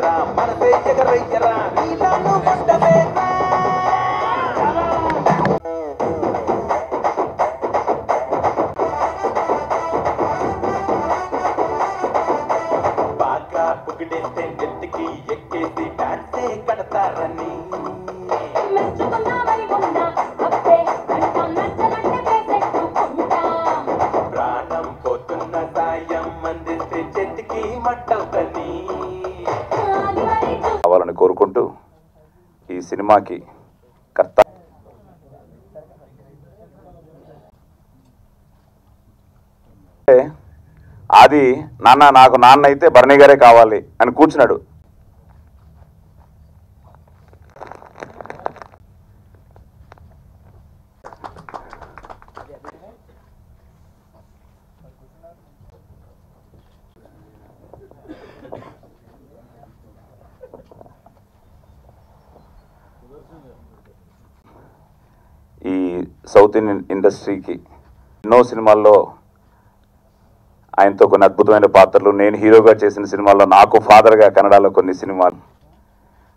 చెయ్యరా మనసే ఎగరయ్యరా నీలాను పడ్డవేరా బాగా పొగిడేస్తే నెత్తికి ఎక్కేసి డాన్సే కడతారని ప్రాణం పోతున్న సాయం అందిస్తే చేతికి మట్టవుతని కావాలని కోరుకుంటూ ఈ సినిమాకి కర్త ఆది నాన్న నాకు నాన్న అయితే భరణి గారే కావాలి అని కూర్చున్నాడు. ఈ సౌత్ ఇండియన్ ఇండస్ట్రీకి ఎన్నో సినిమాల్లో ఆయనతో కొన్ని అద్భుతమైన పాత్రలు, నేను హీరోగా చేసిన సినిమాల్లో, నాకు ఫాదర్గా కన్నడలో కొన్ని సినిమాలు,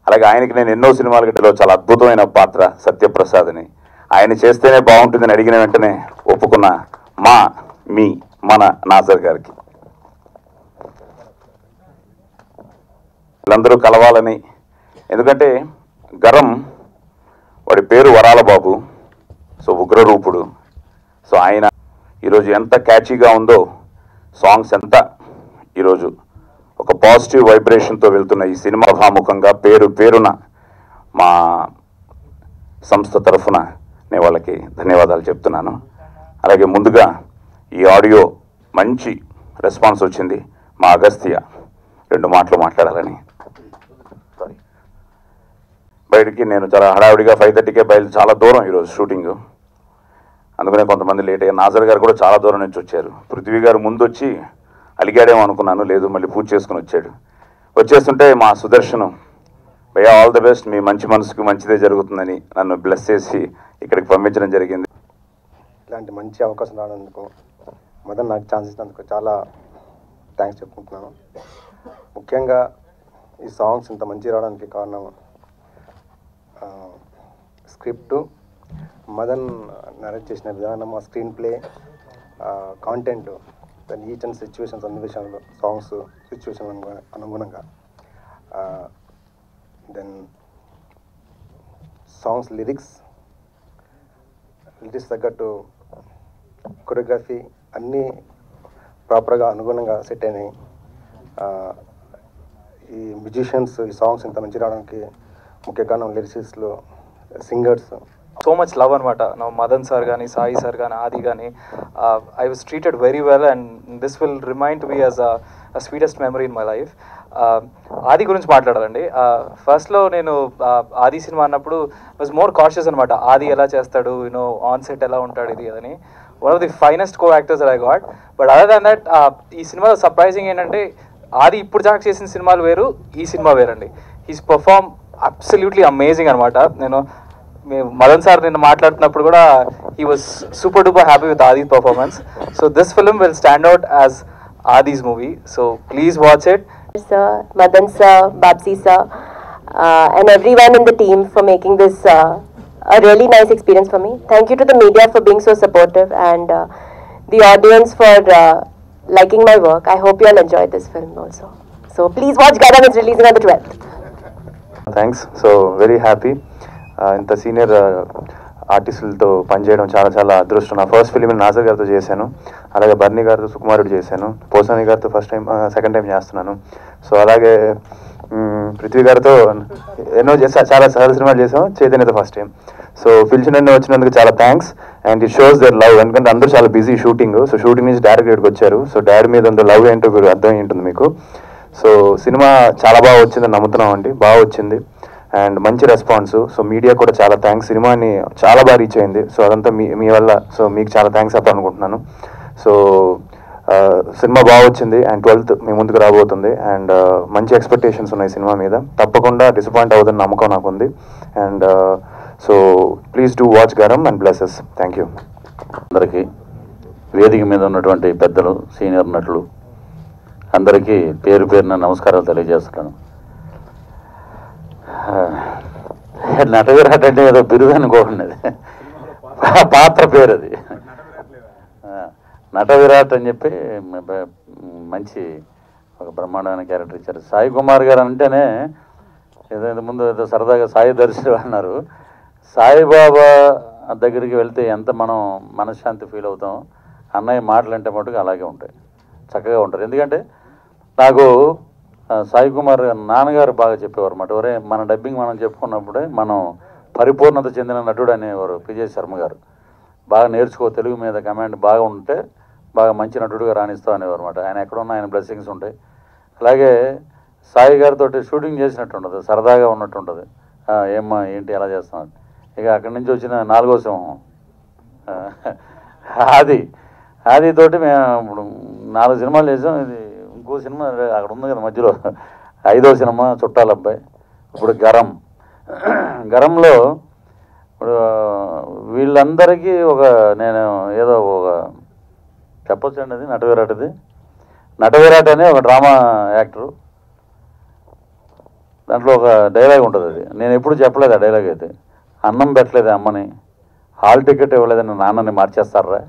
అలాగే ఆయనకి నేను ఎన్నో సినిమాల గట్టిలో చాలా అద్భుతమైన పాత్ర సత్యప్రసాద్ అని. ఆయన చేస్తేనే బాగుంటుందని అడిగిన వెంటనే ఒప్పుకున్న మన నాజర్ గారికి వీళ్ళందరూ కలవాలని. ఎందుకంటే గరం వాడి పేరు వరాల బాబు, సో ఉగ్రరూపుడు. సో ఆయన ఈరోజు ఎంత క్యాచీగా ఉందో, సాంగ్స్ ఎంత ఈరోజు ఒక పాజిటివ్ వైబ్రేషన్తో వెళ్తున్న ఈ సినిమా సభాముఖంగా పేరున మా సంస్థ తరఫున నేను వాళ్ళకి ధన్యవాదాలు చెప్తున్నాను. అలాగే ముందుగా ఈ ఆడియో మంచి రెస్పాన్స్ వచ్చింది. మా అగస్త్య 2 మాటలు మాట్లాడాలని. బయటికి నేను చాలా హడావిడిగా 5:30కే చాలా దూరం ఈరోజు షూటింగ్, అందుకనే కొంతమంది లేట్ అయ్యారు. నాజర్ గారు కూడా చాలా దూరం నుంచి వచ్చారు. పృథ్వీ గారు ముందు వచ్చి అలిగాడేమో అనుకున్నాను, లేదు మళ్ళీ పూజ చేసుకుని వచ్చాడు. వచ్చేస్తుంటే మా సుదర్శనం భయ్యా ఆల్ ది బెస్ట్, మీ మంచి మనసుకు మంచిదే జరుగుతుందని నన్ను బ్లెస్ చేసి ఇక్కడికి పంపించడం జరిగింది. ఇలాంటి మంచి అవకాశం రావడానికి మదన్ నాకు ఛాన్స్ ఇచ్చినందుకు చాలా థ్యాంక్స్ చెప్పుకుంటున్నాను. ముఖ్యంగా ఈ సాంగ్స్ ఇంత మంచి రావడానికి కారణం స్క్రిప్టు, మదన్ నరేట్ చేసిన విధానం, ఆ స్క్రీన్ ప్లే, కాంటెంట్, దాని ఈచ్ అండ్ సిచ్యువేషన్స్ అన్ని విషయాల్లో సాంగ్స్ సిచ్యువేషన్ అనుగుణంగా, దెన్ సాంగ్స్ లిరిక్స్ తగ్గట్టు కొరియోగ్రఫీ అన్నీ ప్రాపర్గా అనుగుణంగా సెట్ అయినాయి. ఈ మ్యూజిషియన్స్ ఈ సాంగ్స్ ఇంత మంచి రావడానికి ముఖ్య కారణం లిరిసిస్ట్లో singers. So much love anamata. Now Madan sir gaani, Sai sir gaani, Adi gaani, I was treated very well, and this will remind me as a sweetest memory in my life. Adi గురించి మాట్లాడాలండి. ఫస్ట్లో నేను ఆది cinema అన్నప్పుడు was more cautious అనమాట. ఆది ఎలా చేస్తాడు, on set ఎలా ఉంటాడు ఇది అని. One of the finest co actors I got. But other than that ఈ సినిమాలో సర్ప్రైజింగ్ ఏంటంటే ఆది ఇప్పుడు దాకా చేసిన సినిమాలు వేరు, ఈ సినిమా వేరండి. హీస్ పర్ఫార్మ్ అబ్సల్యూట్లీ అమేజింగ్ అనమాట. నేను మదన్ సార్ నిన్న మాట్లాడుతున్నప్పుడు కూడా he was super duper happy with Adi's performance. So this film will stand out as Adi's movie. So please watch it. Sir, Madan sir, Babsi sir, and everyone in the team for making this a really nice experience for me. Thank you to the media for being so supportive, and the audience for liking my work. I hope you all enjoyed this film also. So please watch Garam. It's releasing on the 12th. Thanks. So very happy. ఇంత senior ఆర్టిస్టులతో పనిచేయడం చాలా చాలా అదృష్టం. నా first film Nazar గారితో చేశాను, అలాగే బర్నీ గారితో సుకుమారుడు చేశాను, పోసాని గారితో సెకండ్ టైం చేస్తున్నాను. సో అలాగే పృథ్వీ గారితో ఎన్నో చాలా సహజ సినిమాలు చేసాం, చైతన్యతో ఫస్ట్ టైం. సో పిలిచినన్ను వచ్చినందుకు చాలా thanks. And it shows their love, ఎందుకంటే అందరూ చాలా బిజీ షూటింగ్. సో షూటింగ్ నుంచి డైరెక్ట్ ఇక్కడికి వచ్చారు. సో డాడీ మీద ఉండే లవ్ ఏంటో అర్థం ఉంటుంది మీకు. సో సినిమా చాలా బాగా వచ్చిందని నమ్ముతున్నాం అండి, బాగా వచ్చింది అండ్ మంచి రెస్పాన్స్. సో మీడియా కూడా చాలా థ్యాంక్స్, సినిమాని చాలా బాగా రీచ్ అయింది. సో అదంతా మీ వల్ల. సో మీకు చాలా థ్యాంక్స్ చెప్పాలనుకుంటున్నాను. సో సినిమా బాగా వచ్చింది అండ్ 12th మీ ముందుకు రాబోతుంది. అండ్ మంచి ఎక్స్పెక్టేషన్స్ ఉన్నాయి సినిమా మీద. తప్పకుండా డిసప్పాయింట్ అవుతుందని నమ్మకం నాకు ఉంది. And so please do watch garam and blesses. Thank you. అందరికీ, వేదిక మీద ఉన్నటువంటి పెద్దలు, సీనియర్ నటులు అందరికీ పేరున నమస్కారాలు తెలియజేస్తున్నాను. నటవిరాట్ అంటే ఏదో బిరుదు అనుకోండి, పాత్ర పేరు అది. నటవిరాట్ అని చెప్పి మంచి ఒక బ్రహ్మాండమైన క్యారెక్టర్ ఇచ్చారు. సాయి కుమార్ గారు అంటేనే ఏదో ముందు ఏదో సరదాగా సాయి దర్శనం అన్నారు. సాయిబాబా దగ్గరికి వెళ్తే ఎంత మనం మనశ్శాంతి ఫీల్ అవుతాం, అన్నయ్య మాటలు అంటే మటుకు అలాగే ఉంటాయి, చక్కగా ఉంటారు. ఎందుకంటే నాకు సాయి కుమార్ నాన్నగారు బాగా చెప్పేవారు అన్నమాట. ఒరే మన డబ్బింగ్ మనం చెప్పుకున్నప్పుడే మనం పరిపూర్ణత చెందిన నటుడు అనేవారు పిజే శర్మ గారు. బాగా నేర్చుకో, తెలుగు మీద కమాండ్ బాగా ఉంటే బాగా మంచి నటుడుగా రాణిస్తావు అనేవారు అనమాట. ఆయన ఎక్కడున్నా ఆయన బ్లెస్సింగ్స్ ఉంటాయి. అలాగే సాయి గారితో షూటింగ్ చేసినట్టు ఉంటుంది, సరదాగా ఉన్నట్టు ఉంటుంది. ఏమ్మా ఏంటి ఎలా చేస్తున్నాడు. ఇక అక్కడి నుంచి వచ్చిన 4వ సింహం ఆదితోటి మేము ఇప్పుడు 4 సినిమాలు చేసాం. ఇది ఇంకో సినిమా అక్కడ ఉంది కదా మధ్యలో, 5వ సినిమా చుట్టాల అబ్బాయి. ఇప్పుడు గరంలో ఇప్పుడు వీళ్ళందరికీ నేను ఏదో ఒక చెప్పొచ్చండి, అది నటవిరాట్ అనే ఒక డ్రామా యాక్టరు. దాంట్లో ఒక డైలాగ్ ఉంటుంది, అది నేను ఎప్పుడు చెప్పలేదు. ఆ డైలాగ్ అయితే, అన్నం పెట్టలేదు అమ్మని, హాల్ టికెట్ ఇవ్వలేదని నాన్నని మార్చేస్తారా,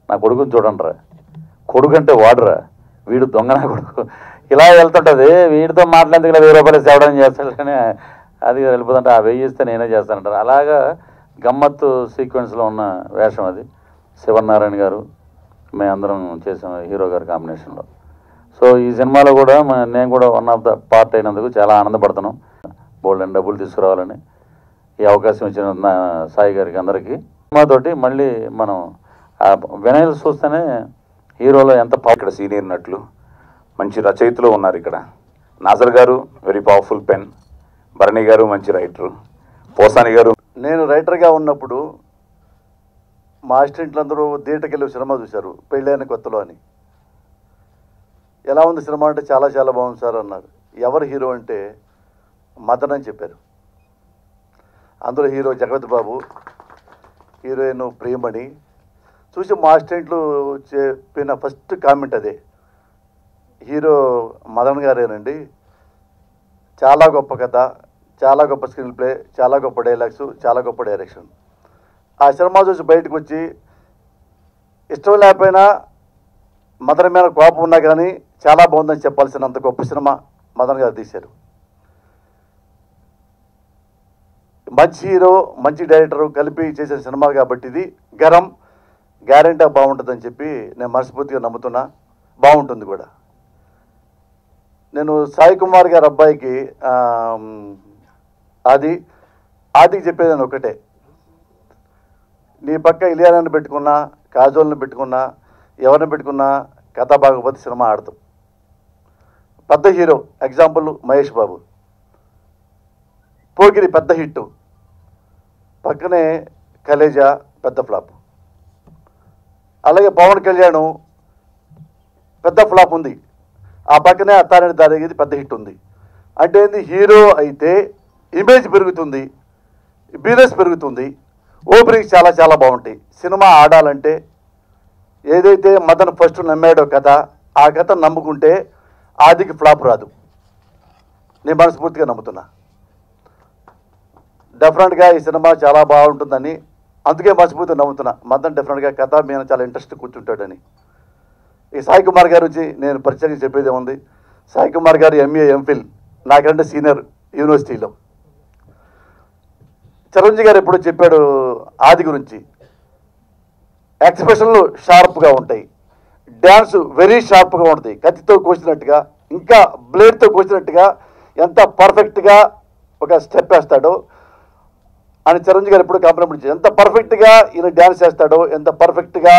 నా కొడుకుని చూడండిరా, కొడుకు అంటే వాడురా, వీడు దొంగ నా కొడుకు, ఇలా వెళ్తుంటుంది. వీడితో మాట్లాడేందుకు 1000 రూపాయలు సేవడం చేస్తాడు కానీ అది వెళ్ళిపోతుంటే ఆ 1000 ఇస్తే నేనే చేస్తానంటారు. అలాగా గమ్మత్తు సీక్వెన్స్లో ఉన్న వేషం అది. శివనారాయణ గారు మేమందరం చేసాం హీరో గారి కాంబినేషన్లో. సో ఈ సినిమాలో కూడా నేను కూడా వన్ ఆఫ్ ద పార్ట్ అయినందుకు చాలా ఆనందపడుతున్నాం. బోల్డెన్ డబ్బులు తీసుకురావాలని ఈ అవకాశం ఇచ్చిన సాయి గారికి అందరికీ. సినిమాతోటి మళ్ళీ మనం వినయ్ చూస్తేనే హీరోలో ఎంత ఇక్కడ సీనియర్ నటులు మంచి రచయితలు ఉన్నారు. ఇక్కడ నాజర్ గారు very powerful pen, Bharani garu మంచి రైటరు, పోసాని గారు. నేను రైటర్గా ఉన్నప్పుడు మా అసిస్టెంట్లు అందరూ థియేటర్కి వెళ్ళి సినిమా చూశారు పెళ్ళైన కొత్తలో అని. ఎలా ఉంది సినిమా అంటే చాలా చాలా బాగుంది సార్ అన్నారు. ఎవరు హీరో అంటే మదన్ అని చెప్పారు. అందులో హీరో జగపతి బాబు, హీరోయిన్ ప్రియమణి. చూసి మా అసిస్టెంట్లు చెప్పిన ఫస్ట్ కామెంట్ అదే, హీరో మదన్ గారేనండి, చాలా గొప్ప కథ, చాలా గొప్ప స్క్రీన్ ప్లే, చాలా గొప్ప డైలాగ్స్, చాలా గొప్ప డైరెక్షన్. ఆ సినిమా చూసి బయటకు వచ్చి ఇష్టం లేకపోయినా మదన్ మీద కోపం ఉన్నా కానీ చాలా బాగుందని చెప్పాల్సినంత గొప్ప సినిమా మదన్ గారు తీశారు. మంచి హీరో మంచి డైరెక్టరు కలిపి చేసిన సినిమా కాబట్టి ఇది గరం గ్యారెంటీ బాగుంటుందని చెప్పి నేను మనస్ఫూర్తిగా నమ్ముతున్నా. బాగుంటుంది కూడా. నేను సాయి కుమార్ గారి అబ్బాయికి ఆదికి చెప్పేదాన్ని ఒకటే, నీ పక్క ఇలియానాని పెట్టుకున్నా, కాజోల్ని పెట్టుకున్నా, ఎవరిని పెట్టుకున్నా కథ బాగోపోతే సినిమా ఆడతాం. పెద్ద హీరో ఎగ్జాంపుల్ మహేష్ బాబు, పోకిరి పెద్ద హిట్, పక్కనే కలేజా పెద్ద ఫ్లాప్. అలాగే పవన్ కళ్యాణ్ పెద్ద ఫ్లాప్ ఉంది, ఆ పక్కనే అత్తారని దారేది పెద్ద హిట్ ఉంది. అంటే ఏంది, హీరో అయితే ఇమేజ్ పెరుగుతుంది, బిజినెస్ పెరుగుతుంది, ఓపెనింగ్స్ చాలా చాలా బాగుంటాయి. సినిమా ఆడాలంటే ఏదైతే మదన్ ఫస్ట్ నమ్మాడో కథ, ఆ కథ నమ్ముకుంటే ఆదికి ఫ్లాప్ రాదు. నేను మనస్ఫూర్తిగా నమ్ముతున్నా. డెఫినెట్గా ఈ సినిమా చాలా బాగుంటుందని అందుకే మనస్ఫూర్తిగా నమ్ముతున్నా. మదన్ డెఫినెట్గా కథ మీద చాలా ఇంట్రెస్ట్ కూర్చుంటాడని. ఈ సాయి కుమార్ గారి నుంచి నేను పరిచయం చెప్పేది ఉంది. సాయి కుమార్ గారు ఎంఏ ఎంఫిల్, నాకంటే సీనియర్ యూనివర్సిటీలో. చిరంజీవి గారు ఎప్పుడో చెప్పాడు ఆది గురించి, ఎక్స్ప్రెషన్లు షార్ప్గా ఉంటాయి, డ్యాన్స్ వెరీ షార్ప్గా ఉంటుంది, కత్తితో కోసినట్టుగా, ఇంకా బ్లేడ్తో కోసినట్టుగా ఎంత పర్ఫెక్ట్గా ఒక స్టెప్ వేస్తాడో అని చిరంజీవి గారు ఎప్పుడు కాంప్లిమెంట్ చేశారు. ఎంత పర్ఫెక్ట్గా ఈయన డ్యాన్స్ చేస్తాడో, ఎంత పర్ఫెక్ట్గా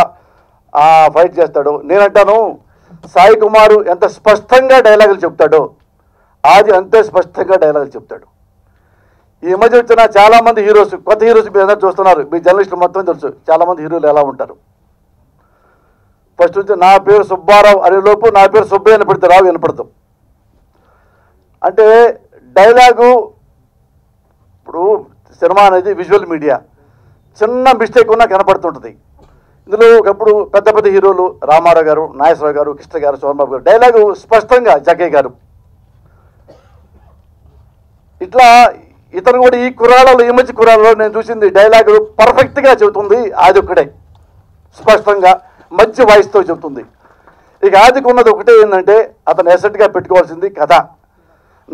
ఫైట్ చేస్తాడో. నేనంటాను, సాయి కుమారు ఎంత స్పష్టంగా డైలాగులు చెప్తాడో ఆది అంతే స్పష్టంగా డైలాగులు చెప్తాడు. ఈ మధ్య వచ్చిన చాలామంది హీరోస్, కొత్త హీరోస్ మీరు అందరూ చూస్తున్నారు, మీ జర్నలిస్టులు మొత్తం తెలుసు చాలామంది హీరోలు ఎలా ఉంటారు. ఫస్ట్ నుంచి నా పేరు సుబ్బారావు అనే లోపు నా పేరు సుబ్బయ్య అని పెడితే రావు వినపడతాం. అంటే డైలాగు, ఇప్పుడు సినిమా అనేది విజువల్ మీడియా, చిన్న మిస్టేక్ ఉన్నా కనపడుతుంటుంది. ఇందులో ఒకప్పుడు పెద్ద పెద్ద హీరోలు రామారావు గారు, నాగేశ్వరరావు గారు, కృష్ణ గారు, సోమబాబు గారు డైలాగు స్పష్టంగా, జగ్గయ్య గారు ఇట్లా ఇతను కూడా ఈ కుర్రాళ్ళలో ఈ మధ్య కుర్రాళ్ళలో నేను చూసింది డైలాగ్ పర్ఫెక్ట్గా చెబుతుంది ఆది ఒక్కడే, స్పష్టంగా మంచి వాయిస్తో చెబుతుంది. ఇక ఆదికి ఉన్నది ఒకటే ఏంటంటే అతను ఎసెట్గా పెట్టుకోవాల్సింది కథ.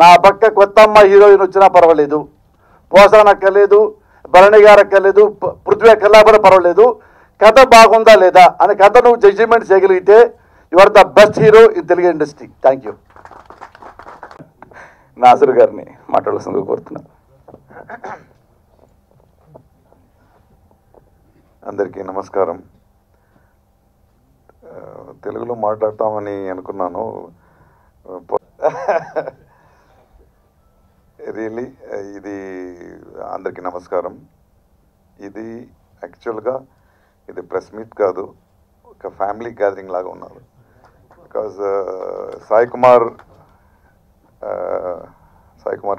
నా పక్క కొత్త అమ్మ హీరోయిన్ వచ్చినా పర్వాలేదు, పోసాన అక్కర్లేదు, భరణి గారు అక్కర్లేదు, పృథ్వీ అక్కర్లా కూడా పర్వాలేదు, కథ బాగుందా లేదా అని కథ నువ్వు జడ్జిమెంట్ చేయగలిగితే you are the best hero in Telugu industry. Thank you. Nassar గారిని మాట్లాడాల్సిందిగా కోరుతున్నాను. అందరికీ నమస్కారం. తెలుగులో మాట్లాడతామని అనుకున్నాను. రియలీ ఇది అందరికీ నమస్కారం. ఇది యాక్చువల్గా ఇది ప్రెస్ మీట్ కాదు, ఒక ఫ్యామిలీ గ్యాదరింగ్ లాగా ఉన్నారు. బికాజ్ సాయి కుమార్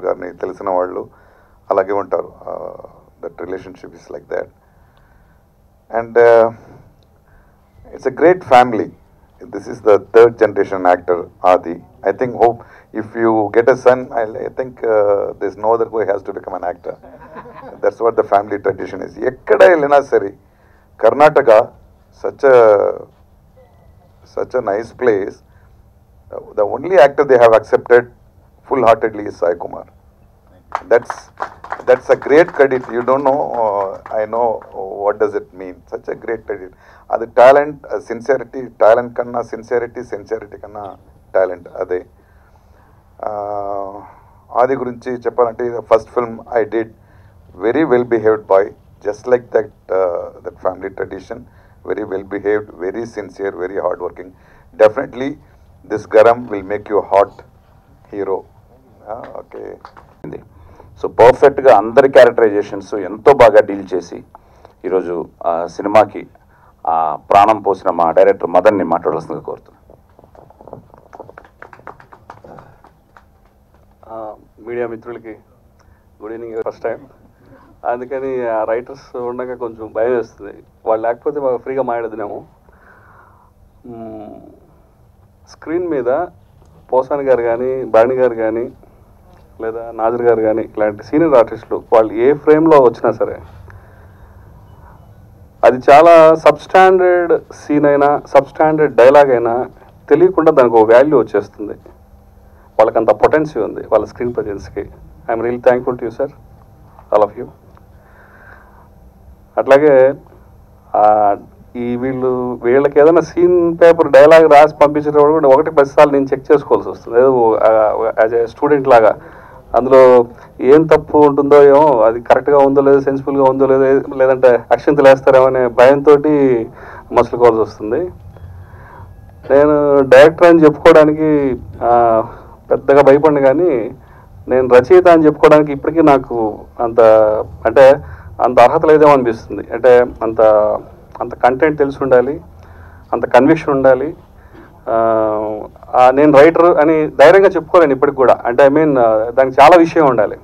గారిని తెలిసిన వాళ్ళు అలాగే ఉంటారు. That relationship is like that. And it's a great family. This is the third generation actor, Adi. I think if you get a son, I think there's no other way he has to become an actor. That's what the family tradition is. Ekkada ellina sari, Karnataka, such a nice place. The only actor they have accepted full-heartedly is Sai Kumar. That's a great credit. You don't know, I know what does it mean. Such a great credit. Adi talent, sincerity, talent kanna sincerity, sincerity kanna talent. Ade Adi gurinchi cheppalante, the first film I did, very well behaved boy, just like that family tradition. Very well behaved, very sincere, very hard working. Definitely this Garam will make you a hot hero. Okay. So పర్ఫెక్ట్గా అందరి characterisations ఎంతో బాగా deal చేసి ఈరోజు ఆ సినిమాకి ప్రాణం పోసిన మా డైరెక్టర్ మదన్ని మాట్లాడాల్సిందిగా కోరుతున్నాను. మీడియా మిత్రులకి గుడ్ ఈవినింగ్. ఫస్ట్ టైం అందుకని ఆ రైటర్స్ ఉండగా కొంచెం భయం వేస్తుంది. వాళ్ళు లేకపోతే బాగా ఫ్రీగా మాట్లాడదునేమో. స్క్రీన్ మీద పోసాని గారు కానీ, భరణి గారు కానీ, లేదా నాజర్ గారు కానీ ఇలాంటి సీనియర్ ఆర్టిస్టులు వాళ్ళు ఏ ఫ్రేమ్లో వచ్చినా సరే అది చాలా సబ్స్టాండర్డ్ సీన్ అయినా, సబ్స్టాండర్డ్ డైలాగ్ అయినా తెలియకుండా దానికి ఒక వాల్యూ వచ్చేస్తుంది. వాళ్ళకి అంత పొటెన్సీ ఉంది వాళ్ళ స్క్రీన్ ప్రజెన్స్కి. I'm really thankful to you sir, all of you. అట్లాగే వీళ్ళకి ఏదైనా సీన్ పేపర్ డైలాగ్ రాసి పంపించేటప్పుడు కూడా 1-10 సార్లు నేను చెక్ చేసుకోవాల్సి వస్తుంది. ఏదో యాజ్ ఏ స్టూడెంట్ లాగా అందులో ఏం తప్పు ఉంటుందో ఏమో, అది కరెక్ట్గా ఉందో లేదో, సెన్సిబుల్గా ఉందో లేదో, లేదంటే అక్షంతలు వేస్తారేమో అనే భయంతో మసులుకోవాల్సి వస్తుంది. నేను డైరెక్టర్ అని చెప్పుకోవడానికి పెద్దగా భయపడిన, కానీ నేను రచయిత అని చెప్పుకోవడానికి ఇప్పటికీ నాకు అంత అర్హత లేదేమో అనిపిస్తుంది. అంటే అంత కంటెంట్ తెలిసి ఉండాలి, అంత కన్విక్షన్ ఉండాలి. నేను రైటర్ అని ధైర్యంగా చెప్పుకోలేను ఇప్పటికి కూడా. అంటే దానికి చాలా విషయం ఉండాలి.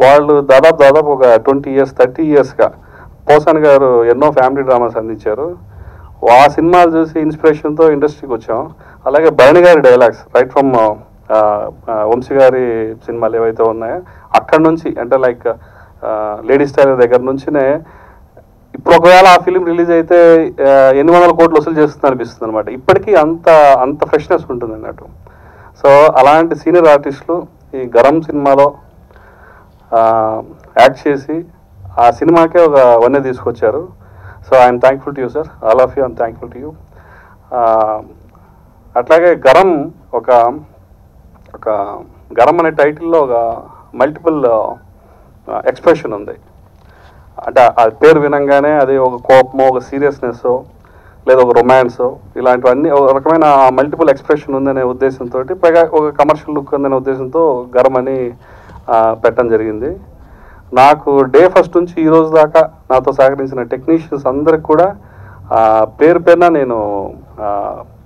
వాళ్ళు దాదాపు ఒక 20 years 30 yearsగా పోసాని గారు ఎన్నో ఫ్యామిలీ డ్రామాస్ అందించారు. ఆ సినిమాలు చూసి ఇన్స్పిరేషన్తో ఇండస్ట్రీకి వచ్చాం. అలాగే భరణి గారి డైలాగ్స్ రైట్ ఫ్రమ్ వంశీ గారి సినిమాలు ఏవైతే ఉన్నాయో అక్కడి నుంచి, అంటే లైక్ లేడీస్ టైలర్ దగ్గర నుంచినే ఇప్పుడు ఒకవేళ ఆ ఫిలిం రిలీజ్ అయితే 800 కోట్లు వసూలు చేస్తుంది అనిపిస్తుంది అనమాట. ఇప్పటికీ అంత ఫ్రెష్నెస్ ఉంటుంది అన్నట్టు. సో అలాంటి సీనియర్ ఆర్టిస్టులు ఈ గరం సినిమాలో యాక్ట్ చేసి ఆ సినిమాకే ఒక వన్నె తీసుకొచ్చారు. So I'm thankful to you sir, all of you, I'm thankful to you. అట్లాగే గరం ఒక గరం అనే టైటిల్లో ఒక మల్టిపుల్ ఎక్స్ప్రెషన్ ఉంది. అంటే ఆ పేరు వినంగానే అది ఒక కోపమో, ఒక సీరియస్నెస్, లేదా ఒక రొమాన్సో, ఇలాంటివన్నీ ఒక రకమైన మల్టిపుల్ ఎక్స్ప్రెషన్ ఉందనే ఉద్దేశంతో, పైగా ఒక కమర్షియల్ లుక్ ఉందనే ఉద్దేశంతో గరం అని పెట్టడం జరిగింది. నాకు డే ఫస్ట్ నుంచి ఈ రోజు దాకా నాతో సహకరించిన టెక్నీషియన్స్ అందరికి కూడా పేరు పేరున నేను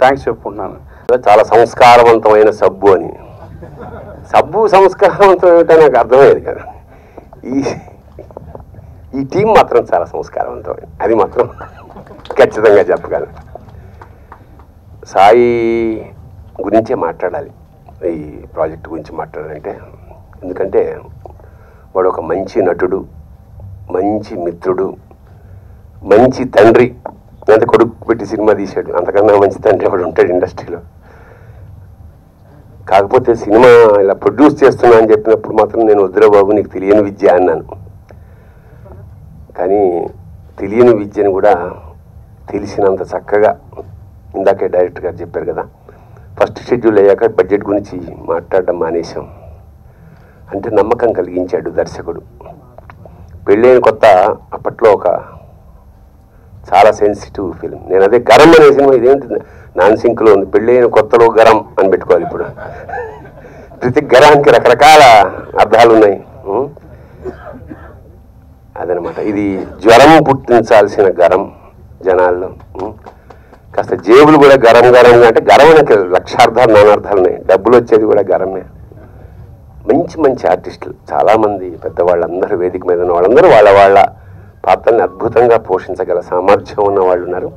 థ్యాంక్స్ చెప్పుకుంటున్నాను. చాలా సంస్కారవంతమైన సబ్బు అని. సబ్బు సంస్కారవంతం ఏమిటో నాకు అర్థమయ్యేది కదా. ఈ టీం మాత్రం చాలా సంస్కారవంతమైంది, అది మాత్రం ఖచ్చితంగా చెప్పగలను. సాయి గురించే మాట్లాడాలి, ఈ ప్రాజెక్ట్ గురించి మాట్లాడాలంటే ఎందుకంటే వాడు ఒక మంచి నటుడు, మంచి మిత్రుడు, మంచి తండ్రి. అంత కొడుకు పెట్టి సినిమా తీశాడు, అంతకన్నా మంచి తండ్రి వాడు ఉంటాడు ఇండస్ట్రీలో. కాకపోతే సినిమా ఇలా ప్రొడ్యూస్ చేస్తున్నా అని చెప్పినప్పుడు మాత్రం నేను వద్దురా బాబు నీకు తెలియని విద్య అన్నాను. కానీ తెలియని విద్యను కూడా తెలిసినంత చక్కగా, ఇందాకే డైరెక్టర్ గారు చెప్పారు కదా, ఫస్ట్ షెడ్యూల్ అయ్యాక బడ్జెట్ గురించి మాట్లాడడం మానేశాం. అంటే నమ్మకం కలిగించాడు దర్శకుడు. పెళ్ళైన కొత్త అప్పట్లో ఒక చాలా సెన్సిటివ్ ఫిల్మ్. నేను అదే గరం అనే సినిమా, ఇదేంటి నాన్ సింక్లో ఉంది, పెళ్ళైన కొత్తలో గరం అని పెట్టుకోవాలి. ఇప్పుడు ప్రతి గరానికి రకరకాల అర్థాలు ఉన్నాయి. అదనమాట, ఇది జ్వరం పుట్టించాల్సిన గరం జనాల్లో. కాస్త జేబులు కూడా గరం గరం అంటే గరం అనే లక్షార్థాలు నానార్థాలు ఉన్నాయి. డబ్బులు వచ్చేది కూడా గరమే. మంచి మంచి ఆర్టిస్టులు చాలామంది పెద్దవాళ్ళందరూ, వేదిక మీద ఉన్న వాళ్ళందరూ వాళ్ళ వాళ్ళ పాత్రల్ని అద్భుతంగా పోషించగల సామర్థ్యం ఉన్న వాళ్ళు ఉన్నారు.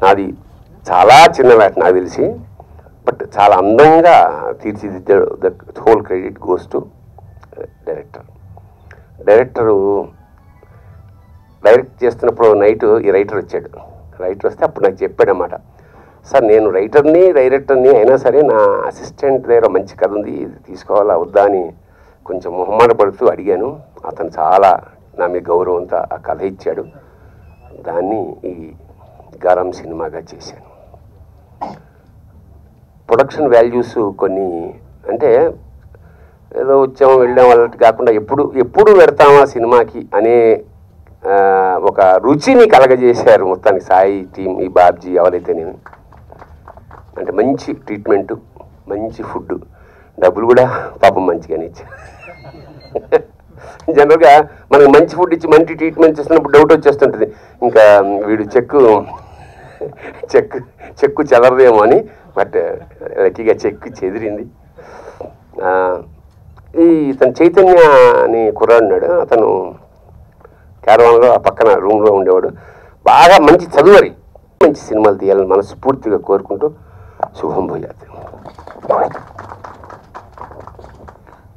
నాది చాలా చిన్న వేట నాకు తెలిసి, బట్ చాలా అందంగా తీర్చిదిద్దాడు. The whole credit goes to director direct చేస్తున్నప్పుడు నైట్ ఈ రైటర్ వచ్చాడు. రైటర్ వస్తే అప్పుడు నాకు చెప్పాడన్నమాట, సార్ నేను రైటర్ని డైరెక్టర్ని అయినా సరే నా అసిస్టెంట్ దగ్గర మంచి కథ ఉంది, ఇది తీసుకోవాలా వద్దా అని కొంచెం మొహమాట పడుతూ అడిగాను. అతను చాలా నా మీద గౌరవంతో ఆ కథ ఇచ్చాడు. దాన్ని ఈ గరం సినిమాగా చేశాను. ప్రొడక్షన్ వాల్యూస్ కొన్ని అంటే ఏదో వచ్చాము వెళ్ళాం వాళ్ళకి కాకుండా ఎప్పుడు పెడతామా సినిమాకి అనే ఒక రుచిని కలగజేశారు మొత్తానికి సాయి టీం, ఈ బాబ్జీ ఎవరైతే. నేను అంటే మంచి ట్రీట్మెంటు, మంచి ఫుడ్, డబ్బులు కూడా పాపం మంచిగానే ఇచ్చారు. జనరల్గా మనకు మంచి ఫుడ్ ఇచ్చి మంచి ట్రీట్మెంట్ చేస్తున్నప్పుడు డౌట్ వచ్చేస్తుంటుంది, ఇంకా వీడు చెక్కు చెదరదేమో అని. బట్ లక్కీగా చెక్కు చెదిరింది. ఇతను చైతన్య అని కుర్రాడున్నాడు, అతను క్యారవాన్లో ఆ పక్కన రూమ్లో ఉండేవాడు. బాగా మంచి చదువరి, మంచి సినిమాలు తీయాలని మనస్ఫూర్తిగా కోరుకుంటూ శుభం భూయాత్.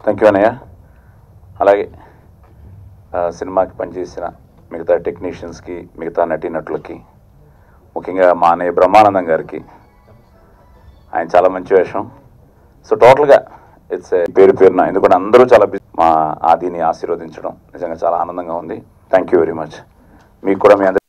థ్యాంక్ యూ అన్నయ్య. అలాగే సినిమాకి పనిచేసిన మిగతా టెక్నీషియన్స్కి, మిగతా నటీనటులకి, ముఖ్యంగా మా అన్నయ్య బ్రహ్మానందం గారికి, ఆయన చాలా మంచి వేషం. సో టోటల్గా ఇట్స్ పేరున ఎందుకంటే అందరూ చాలా మా ఆదిని ఆశీర్వదించడం నిజంగా చాలా ఆనందంగా ఉంది. Thank you very much. మీకు కూడా మీ అందరి